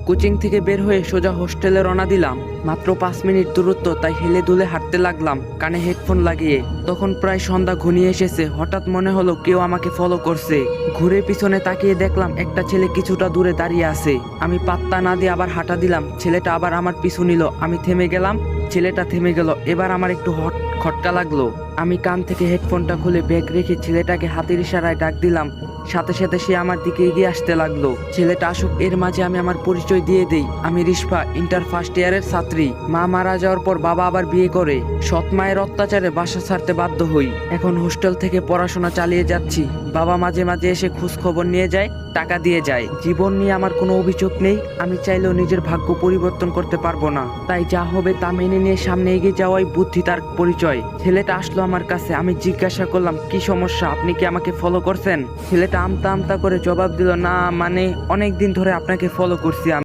Coaching থেকে বের হয়ে সোজা হোস্টেলে রওনা দিলাম। মাত্র 5 মিনিট দূরত্ব, তাই হেলে দুলে হাঁটতে লাগলাম কানে হেডফোন লাগিয়ে। তখন প্রায় সন্ধ্যা ঘনিয়ে এসেছে। হঠাৎ মনে হলো কেউ আমাকে ফলো করছে। ঘুরে পিছনে তাকিয়ে দেখলাম একটা ছেলে কিছুটা দূরে দাঁড়িয়ে আছে। আমি পাত্তা না দিয়ে আবার হাঁটা দিলাম। ছেলেটা আবার আমার পিছু নিল। আমি থেমে গেলাম, ছেলেটা থেমে গেল। এবার আমার একটু খটকা লাগলো। আমি কান থেকে হেডফোনটা খুলে ব্যাগ রেখে ছেলেটাকে হাতের ইশারায় ডাক দিলাম। সাথে সাথে সে আমার দিকে এগিয়ে আসতে লাগলো। ছেলেটা আসুক এর মাঝে আমি আমার পরিচয় দিয়ে দেই। আমি রিশফা, ইন্টার ফার্স্ট ইয়ারের ছাত্রী। মা মারা যাওয়ার পর বাবা আবার বিয়ে করে। সৎ মায়ের অত্যাচারে বাসা ছাড়তে বাধ্য হই। এখন হোস্টেল থেকে পড়াশোনা চালিয়ে যাচ্ছি। বাবা মাঝে মাঝে এসে খোঁজ খবর নিয়ে যায়, টাকা দিয়ে যায়। জীবন নিয়ে আমার কোনো অভিযোগ নেই। আমি চাইলেও নিজের ভাগ্য পরিবর্তন করতে পারবো না। তাই যা হবে তা মেনে নিয়ে সামনে এগিয়ে যাওয়াই বুদ্ধি তার পরিচয়। ছেলেটা আসলো আমার কাছে। আমি জিজ্ঞাসা করলাম, কি সমস্যা, আপনি কি আমাকে ফলো করছেন? ছেলেটা আমতা আমতা করে জবাব দিল, না মানে অনেক দিন ধরে আপনাকে ফলো করছি আমি।